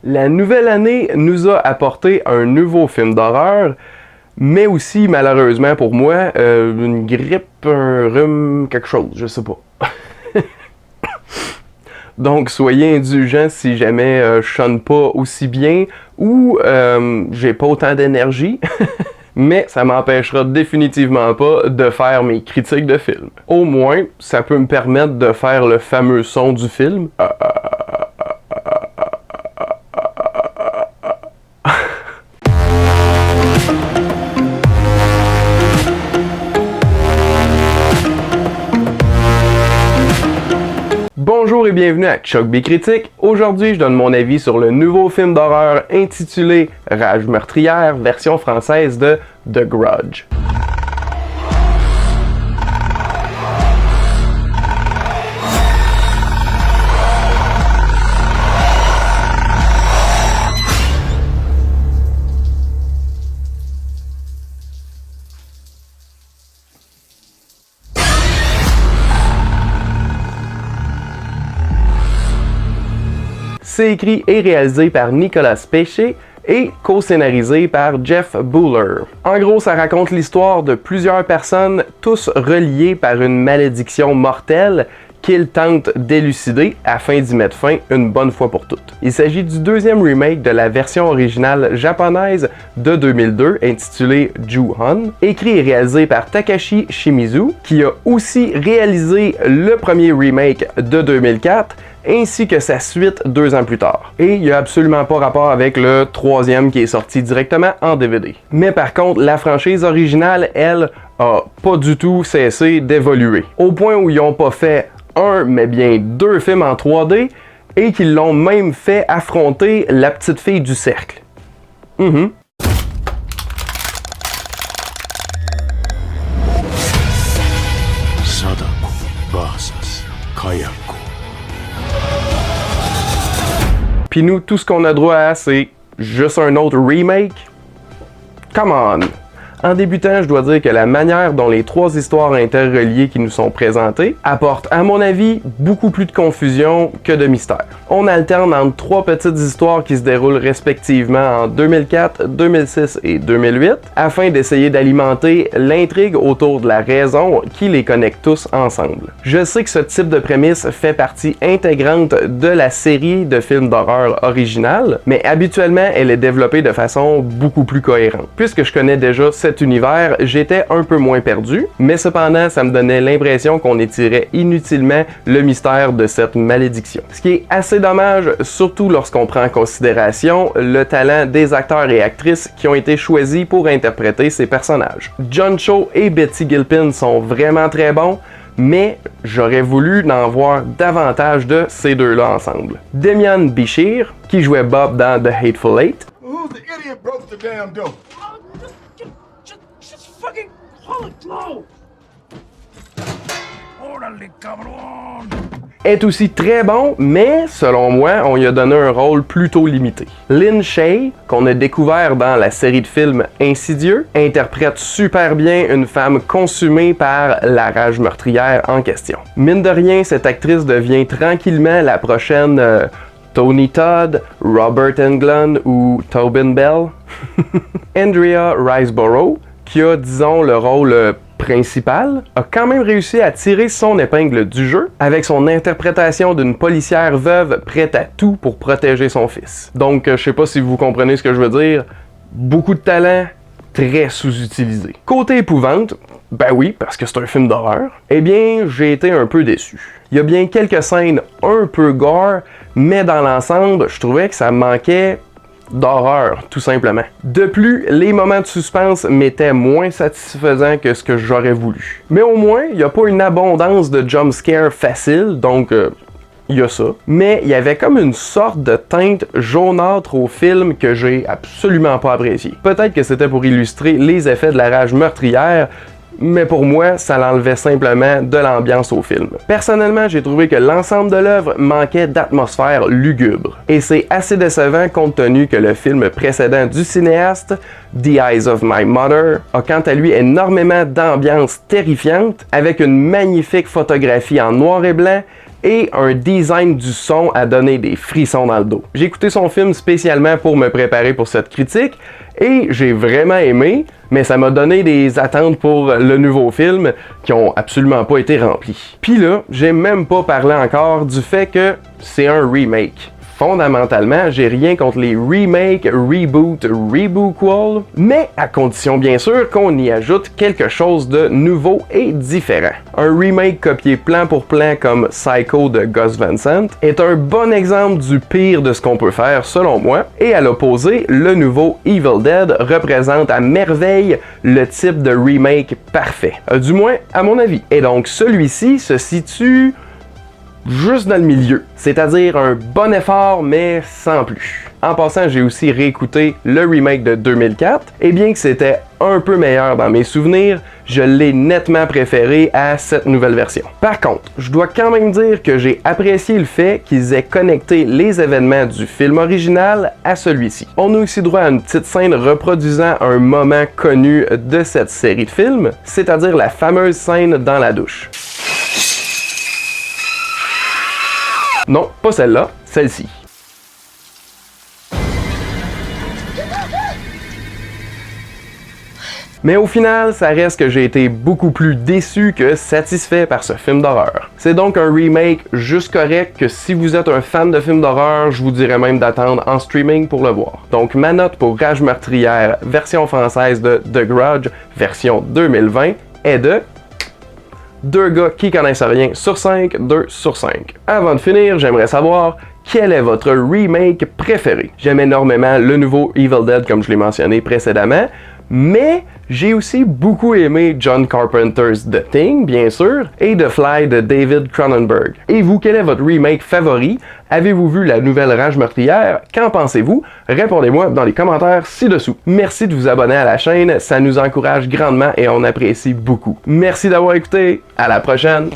La nouvelle année nous a apporté un nouveau film d'horreur, mais aussi, malheureusement pour moi, une grippe, un rhume, quelque chose, je sais pas. Donc, soyez indulgents si jamais je sonne pas aussi bien ou j'ai pas autant d'énergie. Mais ça m'empêchera définitivement pas de faire mes critiques de films. Au moins, ça peut me permettre de faire le fameux son du film. Bonjour et bienvenue à Chuck B Critique. Aujourd'hui, je donne mon avis sur le nouveau film d'horreur intitulé Rage meurtrière, version française de The Grudge. C'est écrit et réalisé par Nicolas Pesce et co-scénarisé par Jeff Buhler. En gros, ça raconte l'histoire de plusieurs personnes, tous reliées par une malédiction mortelle qu'ils tentent d'élucider afin d'y mettre fin une bonne fois pour toutes. Il s'agit du deuxième remake de la version originale japonaise de 2002 intitulée Ju-On, écrit et réalisé par Takashi Shimizu, qui a aussi réalisé le premier remake de 2004 ainsi que sa suite 2 ans plus tard. Et il n'y a absolument pas rapport avec le troisième qui est sorti directement en DVD. Mais par contre, la franchise originale, elle, a pas du tout cessé d'évoluer. Au point où ils n'ont pas fait un, mais bien 2 films en 3D, et qu'ils l'ont même fait affronter la petite fille du cercle. Sadako vs Kayako. Puis nous, tout ce qu'on a droit à, c'est juste un autre remake? Come on! En débutant, je dois dire que la manière dont les 3 histoires interreliées qui nous sont présentées apporte, à mon avis, beaucoup plus de confusion que de mystère. On alterne entre 3 petites histoires qui se déroulent respectivement en 2004, 2006 et 2008, afin d'essayer d'alimenter l'intrigue autour de la raison qui les connecte tous ensemble. Je sais que ce type de prémisse fait partie intégrante de la série de films d'horreur originale, mais habituellement, elle est développée de façon beaucoup plus cohérente. Puisque je connais déjà cet univers, j'étais un peu moins perdu, mais cependant, ça me donnait l'impression qu'on étirait inutilement le mystère de cette malédiction. Ce qui est assez dommage, surtout lorsqu'on prend en considération le talent des acteurs et actrices qui ont été choisis pour interpréter ces personnages. John Cho et Betty Gilpin sont vraiment très bons, mais j'aurais voulu en voir davantage de ces deux-là ensemble. Demian Bichir, qui jouait Bob dans The Hateful Eight, Who's the idiot broke the damn door? Just fucking hold it low. Órale, cabrón. est aussi très bon, mais selon moi, on lui a donné un rôle plutôt limité. Lin Shaye, qu'on a découvert dans la série de films Insidieux, interprète super bien une femme consumée par la rage meurtrière en question. Mine de rien, cette actrice devient tranquillement la prochaine Tony Todd, Robert Englund ou Tobin Bell. Andrea Riseborough, qui a, disons, le rôle principal, a quand même réussi à tirer son épingle du jeu avec son interprétation d'une policière veuve prête à tout pour protéger son fils. Donc, je sais pas si vous comprenez ce que je veux dire, beaucoup de talent, très sous-utilisé. Côté épouvante, ben oui, parce que c'est un film d'horreur, eh bien, j'ai été un peu déçu. Il y a bien quelques scènes un peu gore, mais dans l'ensemble, je trouvais que ça manquait d'horreur, tout simplement. De plus, les moments de suspense m'étaient moins satisfaisants que ce que j'aurais voulu. Mais au moins, il n'y a pas une abondance de jumpscares faciles, donc il y a ça. Mais il y avait comme une sorte de teinte jaunâtre au film que j'ai absolument pas apprécié. Peut-être que c'était pour illustrer les effets de la rage meurtrière, mais pour moi, ça l'enlevait simplement de l'ambiance au film. Personnellement, j'ai trouvé que l'ensemble de l'œuvre manquait d'atmosphère lugubre. Et c'est assez décevant compte tenu que le film précédent du cinéaste, The Eyes of My Mother, a quant à lui énormément d'ambiance terrifiante, avec une magnifique photographie en noir et blanc, et un design du son à donner des frissons dans le dos. J'ai écouté son film spécialement pour me préparer pour cette critique et j'ai vraiment aimé, mais ça m'a donné des attentes pour le nouveau film qui ont absolument pas été remplies. Puis là, j'ai même pas parlé encore du fait que c'est un remake. Fondamentalement, j'ai rien contre les remakes, reboot, rebootquels, mais à condition bien sûr qu'on y ajoute quelque chose de nouveau et différent. Un remake copié plan pour plan comme Psycho de Gus Van Sant est un bon exemple du pire de ce qu'on peut faire selon moi, et à l'opposé, le nouveau Evil Dead représente à merveille le type de remake parfait, du moins à mon avis. Et donc celui-ci se situe juste dans le milieu, c'est-à-dire un bon effort mais sans plus. En passant, j'ai aussi réécouté le remake de 2004, et bien que c'était un peu meilleur dans mes souvenirs, je l'ai nettement préféré à cette nouvelle version. Par contre, je dois quand même dire que j'ai apprécié le fait qu'ils aient connecté les événements du film original à celui-ci. On a aussi droit à une petite scène reproduisant un moment connu de cette série de films, c'est-à-dire la fameuse scène dans la douche. Non, pas celle-là, celle-ci. Mais au final, ça reste que j'ai été beaucoup plus déçu que satisfait par ce film d'horreur. C'est donc un remake juste correct que si vous êtes un fan de films d'horreur, je vous dirais même d'attendre en streaming pour le voir. Donc ma note pour Rage meurtrière, version française de The Grudge, version 2020, est de 2 gars qui connaissent rien sur 5, 2 sur 5. Avant de finir, j'aimerais savoir quel est votre remake préféré. J'aime énormément le nouveau Evil Dead comme je l'ai mentionné précédemment, mais j'ai aussi beaucoup aimé John Carpenter's The Thing, bien sûr, et The Fly de David Cronenberg. Et vous, quel est votre remake favori? Avez-vous vu la nouvelle Rage meurtrière? Qu'en pensez-vous? Répondez-moi dans les commentaires ci-dessous. Merci de vous abonner à la chaîne, ça nous encourage grandement et on apprécie beaucoup. Merci d'avoir écouté, à la prochaine!